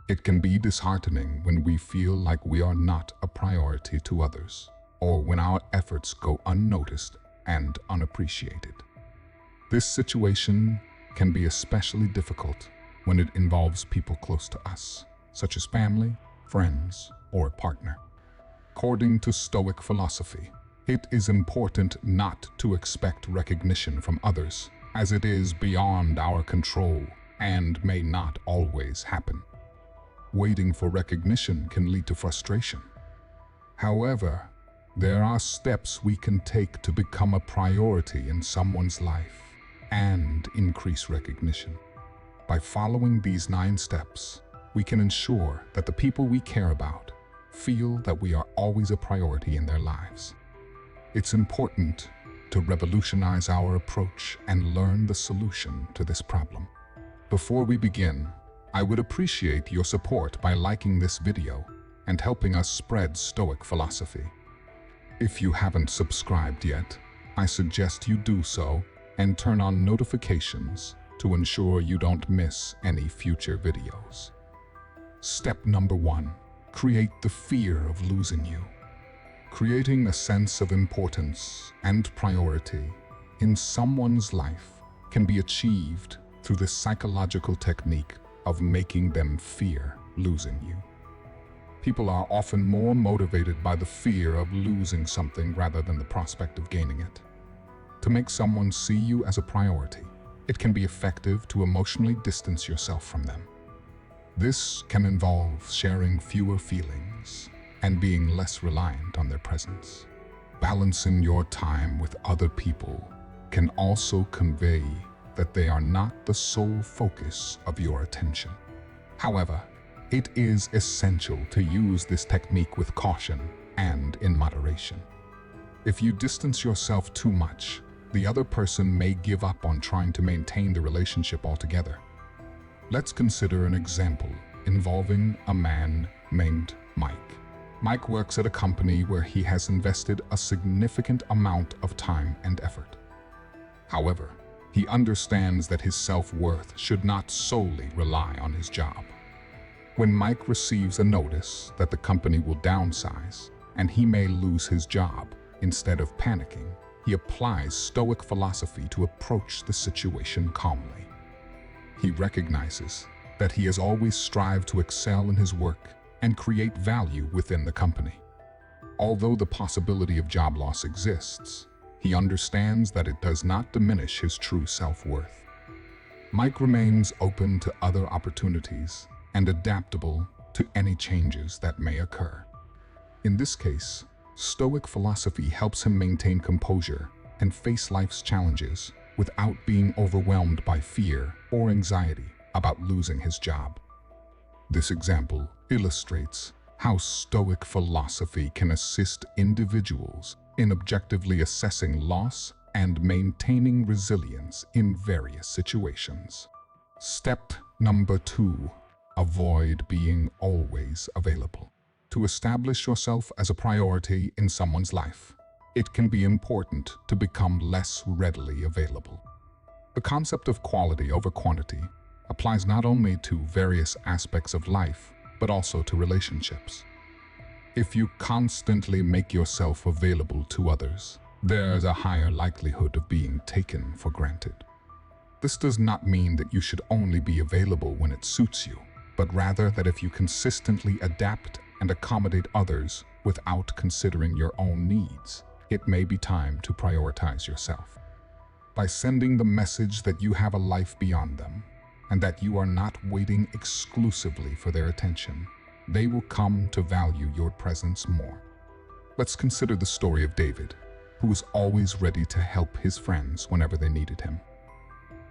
It can be disheartening when we feel like we are not a priority to others, or when our efforts go unnoticed and unappreciated. This situation can be especially difficult when it involves people close to us, such as family, friends, or a partner. According to Stoic philosophy, it is important not to expect recognition from others, as it is beyond our control and may not always happen. Waiting for recognition can lead to frustration. However, there are steps we can take to become a priority in someone's life and increase recognition. By following these 9 steps, we can ensure that the people we care about feel that we are always a priority in their lives. It's important to revolutionize our approach and learn the solution to this problem. Before we begin, I would appreciate your support by liking this video and helping us spread Stoic philosophy. If you haven't subscribed yet, I suggest you do so and turn on notifications to ensure you don't miss any future videos. Step number 1. Create the fear of losing you. Creating a sense of importance and priority in someone's life can be achieved through the psychological technique of making them fear losing you. People are often more motivated by the fear of losing something rather than the prospect of gaining it. To make someone see you as a priority, it can be effective to emotionally distance yourself from them. This can involve sharing fewer feelings and being less reliant on their presence. Balancing your time with other people can also convey that they are not the sole focus of your attention. However, it is essential to use this technique with caution and in moderation. If you distance yourself too much, the other person may give up on trying to maintain the relationship altogether. Let's consider an example involving a man named Mike. Mike works at a company where he has invested a significant amount of time and effort. However, he understands that his self-worth should not solely rely on his job. When Mike receives a notice that the company will downsize and he may lose his job, instead of panicking, he applies Stoic philosophy to approach the situation calmly. He recognizes that he has always strived to excel in his work and create value within the company. Although the possibility of job loss exists, he understands that it does not diminish his true self-worth. Mike remains open to other opportunities and adaptable to any changes that may occur. In this case, Stoic philosophy helps him maintain composure and face life's challenges without being overwhelmed by fear or anxiety about losing his job. This example illustrates how Stoic philosophy can assist individuals in objectively assessing loss and maintaining resilience in various situations. Step number 2. Avoid being always available. To establish yourself as a priority in someone's life, it can be important to become less readily available. The concept of quality over quantity applies not only to various aspects of life, but also to relationships. If you constantly make yourself available to others, there's a higher likelihood of being taken for granted. This does not mean that you should only be available when it suits you, but rather that if you consistently adapt and accommodate others without considering your own needs, it may be time to prioritize yourself. By sending the message that you have a life beyond them, and that you are not waiting exclusively for their attention, they will come to value your presence more. Let's consider the story of David, who was always ready to help his friends whenever they needed him.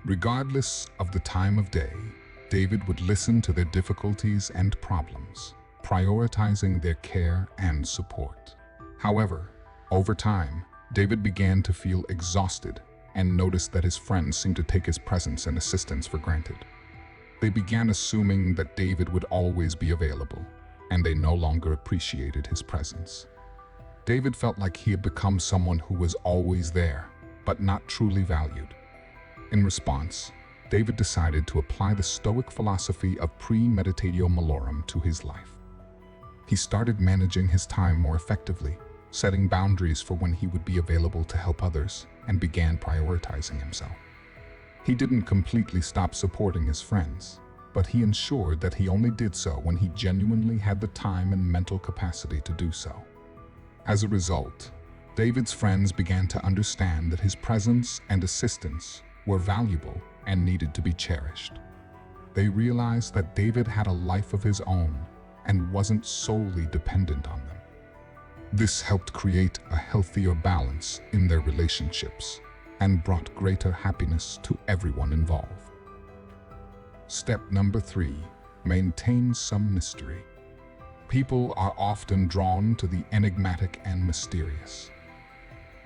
Regardless of the time of day, David would listen to their difficulties and problems, prioritizing their care and support. However, over time, David began to feel exhausted and noticed that his friends seemed to take his presence and assistance for granted. They began assuming that David would always be available, and they no longer appreciated his presence. David felt like he had become someone who was always there, but not truly valued. In response, David decided to apply the Stoic philosophy of premeditatio malorum to his life. He started managing his time more effectively, setting boundaries for when he would be available to help others, and began prioritizing himself. He didn't completely stop supporting his friends, but he ensured that he only did so when he genuinely had the time and mental capacity to do so. As a result, David's friends began to understand that his presence and assistance were valuable and needed to be cherished. They realized that David had a life of his own and wasn't solely dependent on them. This helped create a healthier balance in their relationships and brought greater happiness to everyone involved. Step number 3, maintain some mystery. People are often drawn to the enigmatic and mysterious.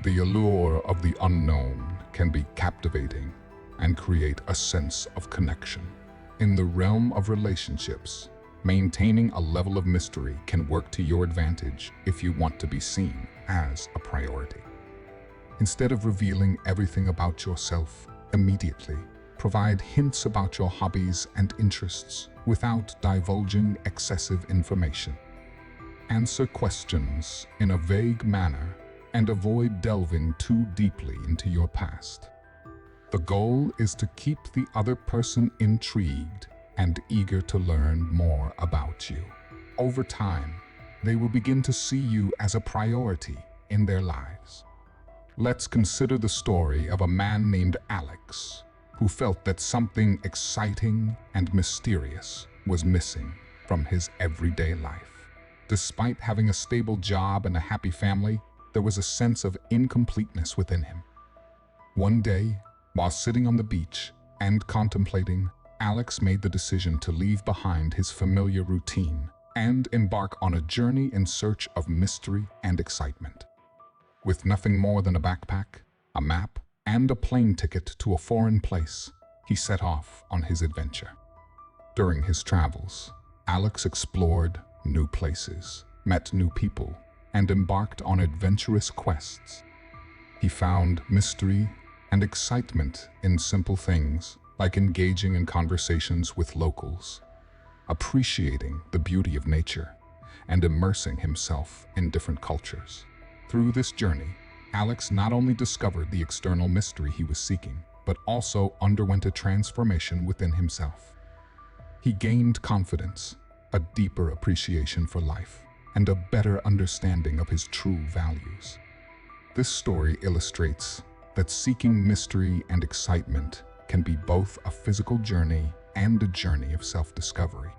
The allure of the unknown can be captivating and create a sense of connection. In the realm of relationships, maintaining a level of mystery can work to your advantage if you want to be seen as a priority. Instead of revealing everything about yourself immediately, provide hints about your hobbies and interests without divulging excessive information. Answer questions in a vague manner and avoid delving too deeply into your past. The goal is to keep the other person intrigued and eager to learn more about you. Over time, they will begin to see you as a priority in their lives. Let's consider the story of a man named Alex, who felt that something exciting and mysterious was missing from his everyday life. Despite having a stable job and a happy family, there was a sense of incompleteness within him. One day, while sitting on the beach and contemplating, Alex made the decision to leave behind his familiar routine and embark on a journey in search of mystery and excitement. With nothing more than a backpack, a map, and a plane ticket to a foreign place, he set off on his adventure. During his travels, Alex explored new places, met new people, and embarked on adventurous quests. He found mystery and excitement in simple things like engaging in conversations with locals, appreciating the beauty of nature, and immersing himself in different cultures. Through this journey, Alex not only discovered the external mystery he was seeking, but also underwent a transformation within himself. He gained confidence, a deeper appreciation for life, and a better understanding of his true values. This story illustrates that seeking mystery and excitement can be both a physical journey and a journey of self-discovery.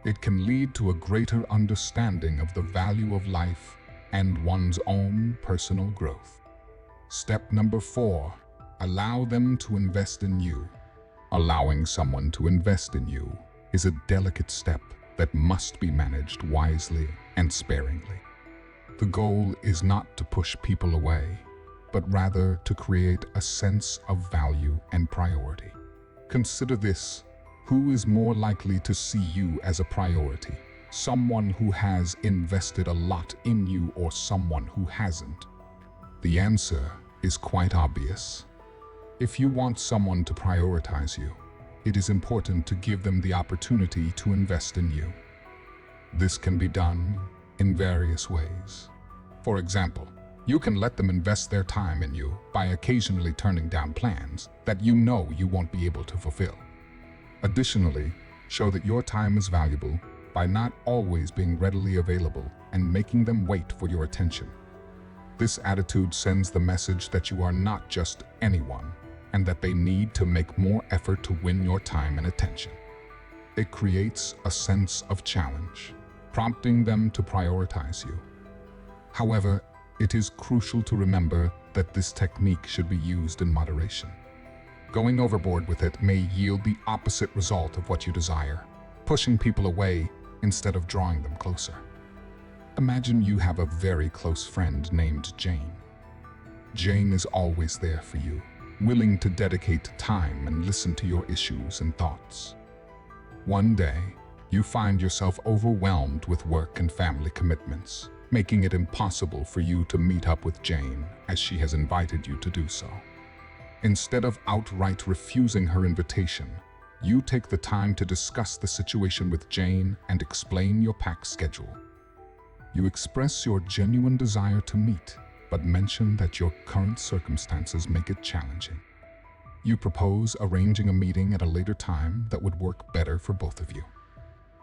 It can lead to a greater understanding of the value of life and one's own personal growth. Step number 4, allow them to invest in you. Allowing someone to invest in you is a delicate step that must be managed wisely and sparingly. The goal is not to push people away, but rather to create a sense of value and priority. Consider this: who is more likely to see you as a priority? Someone who has invested a lot in you or someone who hasn't? The answer is quite obvious. If you want someone to prioritize you, it is important to give them the opportunity to invest in you. This can be done in various ways. For example, you can let them invest their time in you by occasionally turning down plans that you know you won't be able to fulfill. Additionally, show that your time is valuable by not always being readily available and making them wait for your attention. This attitude sends the message that you are not just anyone, and that they need to make more effort to win your time and attention. It creates a sense of challenge, prompting them to prioritize you. However, it is crucial to remember that this technique should be used in moderation. Going overboard with it may yield the opposite result of what you desire, pushing people away instead of drawing them closer. Imagine you have a very close friend named Jane. Jane is always there for you, willing to dedicate time and listen to your issues and thoughts. One day, you find yourself overwhelmed with work and family commitments, making it impossible for you to meet up with Jane as she has invited you to do so. Instead of outright refusing her invitation, you take the time to discuss the situation with Jane and explain your packed schedule. You express your genuine desire to meet, but mention that your current circumstances make it challenging. You propose arranging a meeting at a later time that would work better for both of you.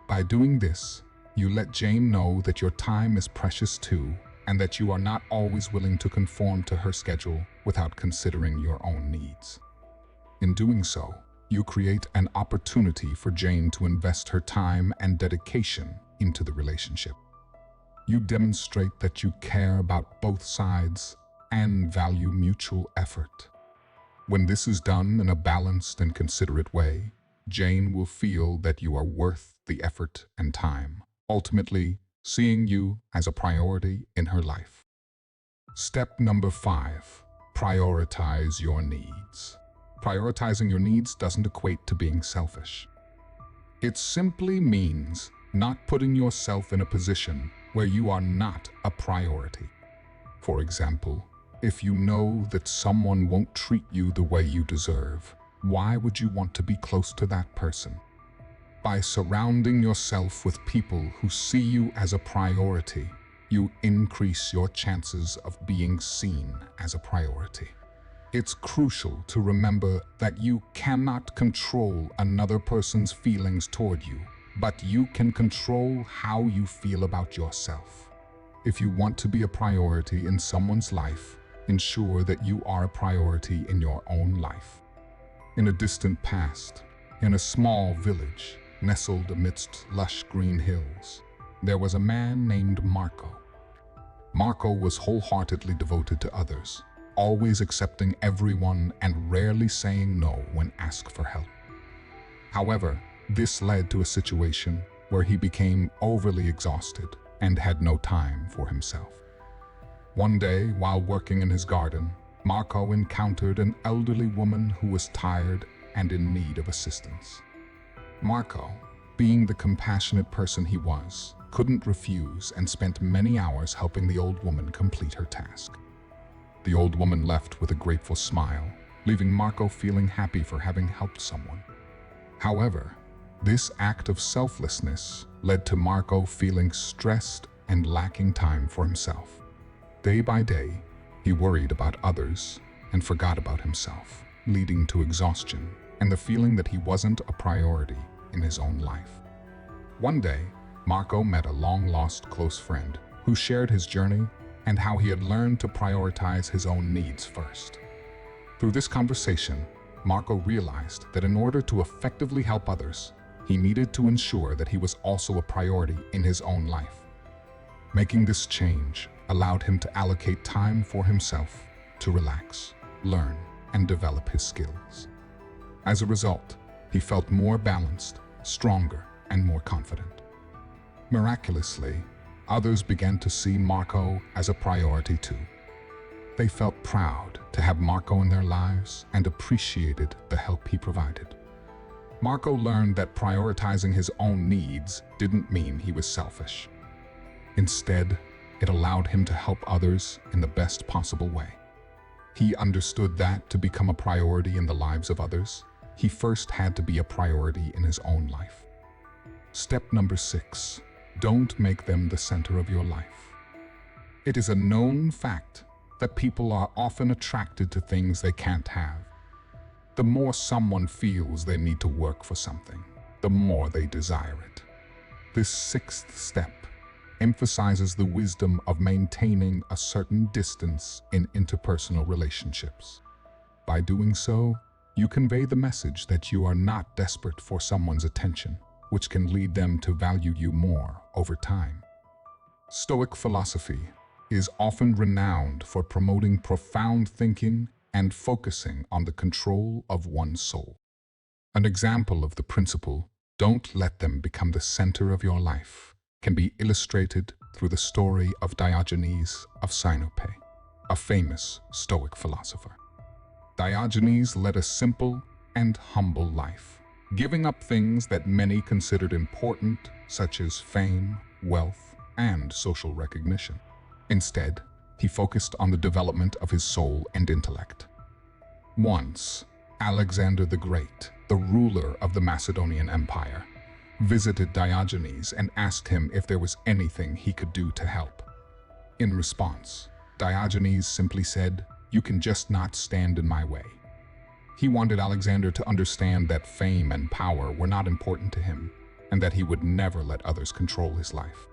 By doing this, you let Jane know that your time is precious too, and that you are not always willing to conform to her schedule without considering your own needs. In doing so, you create an opportunity for Jane to invest her time and dedication into the relationship. You demonstrate that you care about both sides and value mutual effort. When this is done in a balanced and considerate way, Jane will feel that you are worth the effort and time, ultimately seeing you as a priority in her life. Step number 5, prioritize your needs. Prioritizing your needs doesn't equate to being selfish. It simply means not putting yourself in a position where you are not a priority. For example, if you know that someone won't treat you the way you deserve, why would you want to be close to that person? By surrounding yourself with people who see you as a priority, you increase your chances of being seen as a priority. It's crucial to remember that you cannot control another person's feelings toward you, but you can control how you feel about yourself. If you want to be a priority in someone's life, ensure that you are a priority in your own life. In a distant past, in a small village, nestled amidst lush green hills, there was a man named Marco. Marco was wholeheartedly devoted to others, always accepting everyone and rarely saying no when asked for help. However, this led to a situation where he became overly exhausted and had no time for himself. One day, while working in his garden, Marco encountered an elderly woman who was tired and in need of assistance. Marco, being the compassionate person he was, couldn't refuse and spent many hours helping the old woman complete her task. The old woman left with a grateful smile, leaving Marco feeling happy for having helped someone. However, this act of selflessness led to Marco feeling stressed and lacking time for himself. Day by day, he worried about others and forgot about himself, leading to exhaustion and the feeling that he wasn't a priority in his own life. One day, Marco met a long-lost close friend who shared his journey and how he had learned to prioritize his own needs first. Through this conversation, Marco realized that in order to effectively help others, he needed to ensure that he was also a priority in his own life. Making this change allowed him to allocate time for himself to relax, learn, and develop his skills. As a result, he felt more balanced, stronger, and more confident. Miraculously, others began to see Marco as a priority too. They felt proud to have Marco in their lives and appreciated the help he provided. Marco learned that prioritizing his own needs didn't mean he was selfish. Instead, it allowed him to help others in the best possible way. He understood that to become a priority in the lives of others, he first had to be a priority in his own life. Step number 6, don't make them the center of your life. It is a known fact that people are often attracted to things they can't have. The more someone feels they need to work for something, the more they desire it. This 6th step emphasizes the wisdom of maintaining a certain distance in interpersonal relationships. By doing so, you convey the message that you are not desperate for someone's attention, which can lead them to value you more over time. Stoic philosophy is often renowned for promoting profound thinking and focusing on the control of one's soul. An example of the principle, don't let them become the center of your life, can be illustrated through the story of Diogenes of Sinope, a famous Stoic philosopher. Diogenes led a simple and humble life, giving up things that many considered important, such as fame, wealth, and social recognition. Instead, he focused on the development of his soul and intellect. Once, Alexander the Great, the ruler of the Macedonian Empire, visited Diogenes and asked him if there was anything he could do to help. In response, Diogenes simply said, "You can just not stand in my way." He wanted Alexander to understand that fame and power were not important to him, and that he would never let others control his life.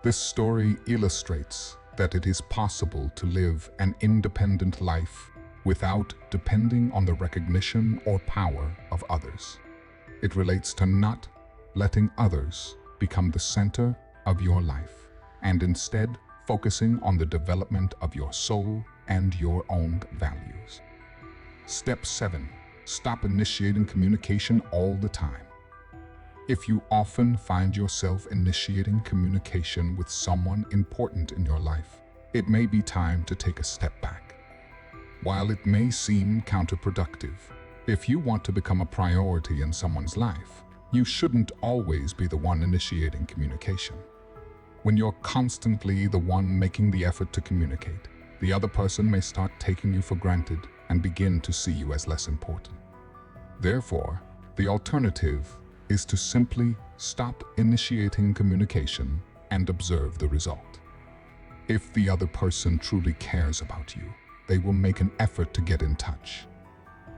This story illustrates that it is possible to live an independent life without depending on the recognition or power of others. It relates to not letting others become the center of your life, and instead focusing on the development of your soul and your own values. Step 7. Stop initiating communication all the time. If you often find yourself initiating communication with someone important in your life, it may be time to take a step back. While it may seem counterproductive, if you want to become a priority in someone's life, you shouldn't always be the one initiating communication. When you're constantly the one making the effort to communicate, the other person may start taking you for granted and begin to see you as less important. Therefore, the alternative is to simply stop initiating communication and observe the result. If the other person truly cares about you, they will make an effort to get in touch.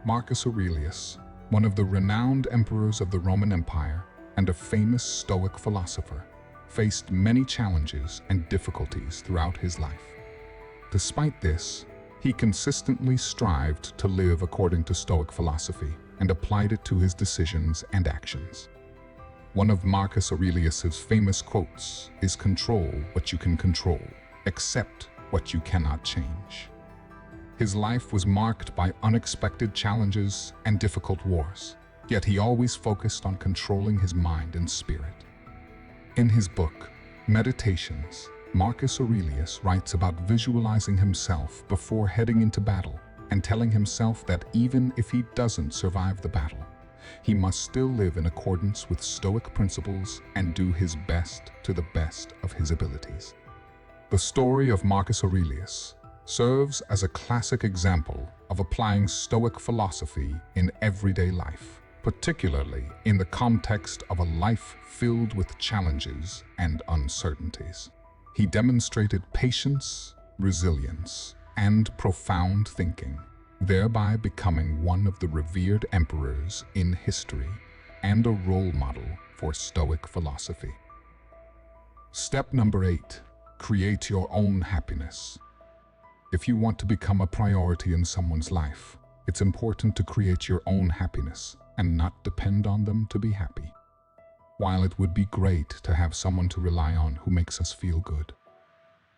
Marcus Aurelius, one of the renowned emperors of the Roman Empire and a famous Stoic philosopher, faced many challenges and difficulties throughout his life. Despite this, he consistently strived to live according to Stoic philosophy and applied it to his decisions and actions. One of Marcus Aurelius's famous quotes is, "Control what you can control, accept what you cannot change." His life was marked by unexpected challenges and difficult wars, yet he always focused on controlling his mind and spirit. In his book, Meditations, Marcus Aurelius writes about visualizing himself before heading into battle and telling himself that even if he doesn't survive the battle, he must still live in accordance with Stoic principles and do his best to the best of his abilities. The story of Marcus Aurelius serves as a classic example of applying Stoic philosophy in everyday life, particularly in the context of a life filled with challenges and uncertainties. He demonstrated patience, resilience, and profound thinking, thereby becoming one of the revered emperors in history and a role model for Stoic philosophy. Step number 8. Create your own happiness. If you want to become a priority in someone's life, it's important to create your own happiness and not depend on them to be happy. While it would be great to have someone to rely on who makes us feel good.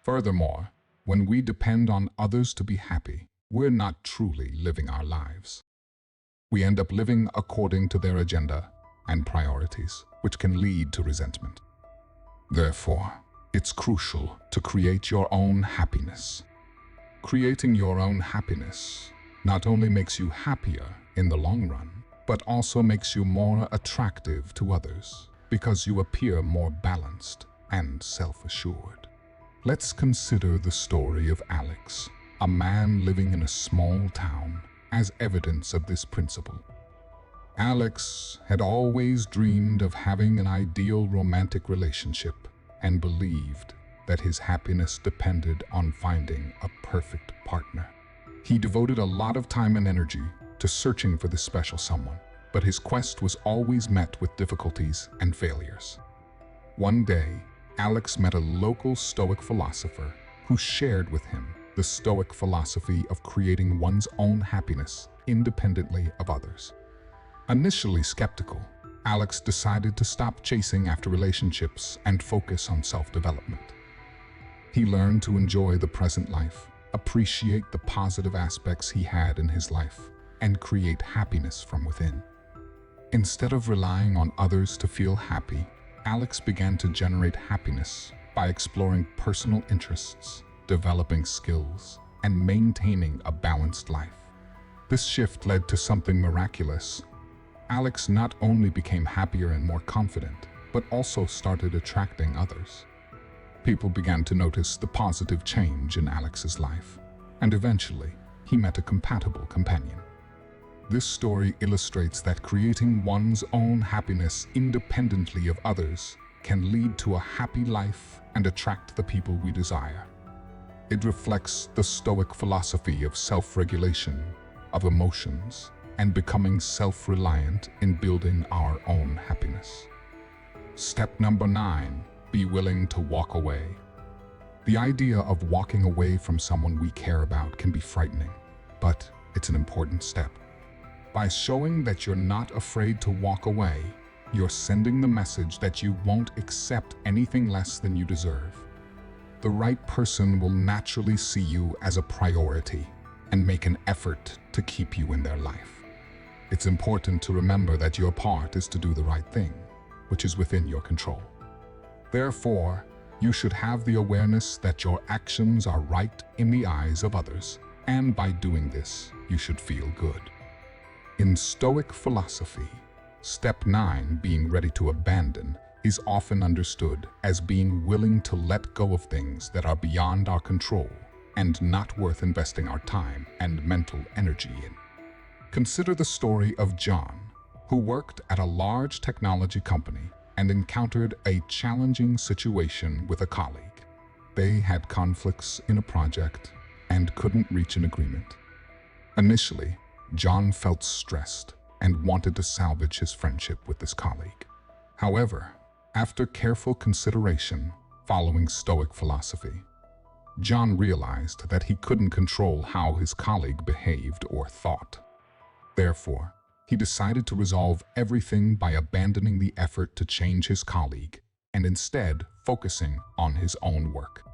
Furthermore, when we depend on others to be happy, we're not truly living our lives. We end up living according to their agenda and priorities, which can lead to resentment. Therefore, it's crucial to create your own happiness. Creating your own happiness not only makes you happier in the long run, but also makes you more attractive to others because you appear more balanced and self-assured. Let's consider the story of Alex, a man living in a small town, as evidence of this principle. Alex had always dreamed of having an ideal romantic relationship and believed that his happiness depended on finding a perfect partner. He devoted a lot of time and energy to searching for this special someone, but his quest was always met with difficulties and failures. One day, Alex met a local Stoic philosopher who shared with him the Stoic philosophy of creating one's own happiness independently of others. Initially skeptical, Alex decided to stop chasing after relationships and focus on self-development. He learned to enjoy the present life, appreciate the positive aspects he had in his life, and create happiness from within. Instead of relying on others to feel happy, Alex began to generate happiness by exploring personal interests, developing skills, and maintaining a balanced life. This shift led to something miraculous. Alex not only became happier and more confident, but also started attracting others. People began to notice the positive change in Alex's life, and eventually, he met a compatible companion. This story illustrates that creating one's own happiness independently of others can lead to a happy life and attract the people we desire. It reflects the Stoic philosophy of self-regulation, of emotions, and becoming self-reliant in building our own happiness. Step number 9, be willing to walk away. The idea of walking away from someone we care about can be frightening, but it's an important step. By showing that you're not afraid to walk away, you're sending the message that you won't accept anything less than you deserve. The right person will naturally see you as a priority and make an effort to keep you in their life. It's important to remember that your part is to do the right thing, which is within your control. Therefore, you should have the awareness that your actions are right in the eyes of others, and by doing this, you should feel good. In Stoic philosophy, step 9, being ready to abandon, is often understood as being willing to let go of things that are beyond our control and not worth investing our time and mental energy in. Consider the story of John, who worked at a large technology company and encountered a challenging situation with a colleague. They had conflicts in a project and couldn't reach an agreement. Initially, John felt stressed and wanted to salvage his friendship with this colleague. However, after careful consideration, following Stoic philosophy, John realized that he couldn't control how his colleague behaved or thought. Therefore, he decided to resolve everything by abandoning the effort to change his colleague and instead focusing on his own work.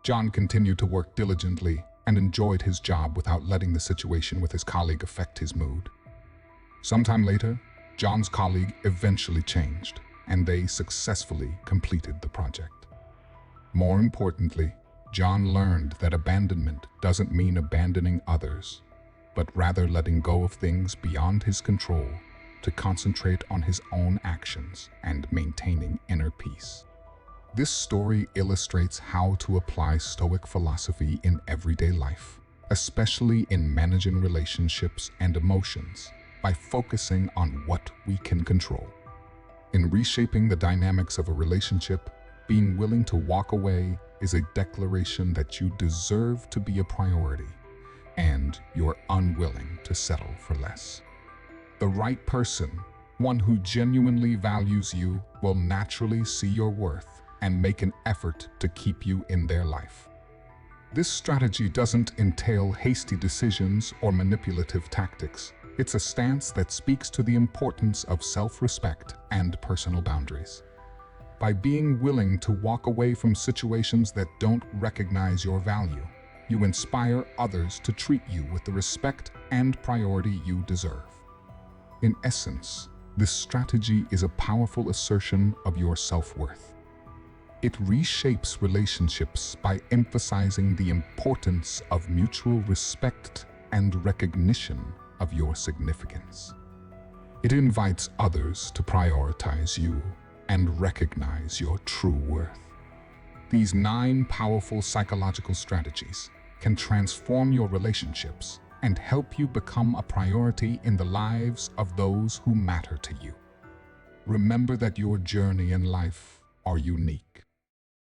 John continued to work diligently and enjoyed his job without letting the situation with his colleague affect his mood. Sometime later, John's colleague eventually changed, and they successfully completed the project. More importantly, John learned that abandonment doesn't mean abandoning others, but rather letting go of things beyond his control to concentrate on his own actions and maintaining inner peace. This story illustrates how to apply Stoic philosophy in everyday life, especially in managing relationships and emotions, by focusing on what we can control. In reshaping the dynamics of a relationship, being willing to walk away is a declaration that you deserve to be a priority and you're unwilling to settle for less. The right person, one who genuinely values you, will naturally see your worth and make an effort to keep you in their life. This strategy doesn't entail hasty decisions or manipulative tactics. It's a stance that speaks to the importance of self-respect and personal boundaries. By being willing to walk away from situations that don't recognize your value, you inspire others to treat you with the respect and priority you deserve. In essence, this strategy is a powerful assertion of your self-worth. It reshapes relationships by emphasizing the importance of mutual respect and recognition of your significance. It invites others to prioritize you and recognize your true worth. These 9 powerful psychological strategies can transform your relationships and help you become a priority in the lives of those who matter to you. Remember that your journey in life are unique,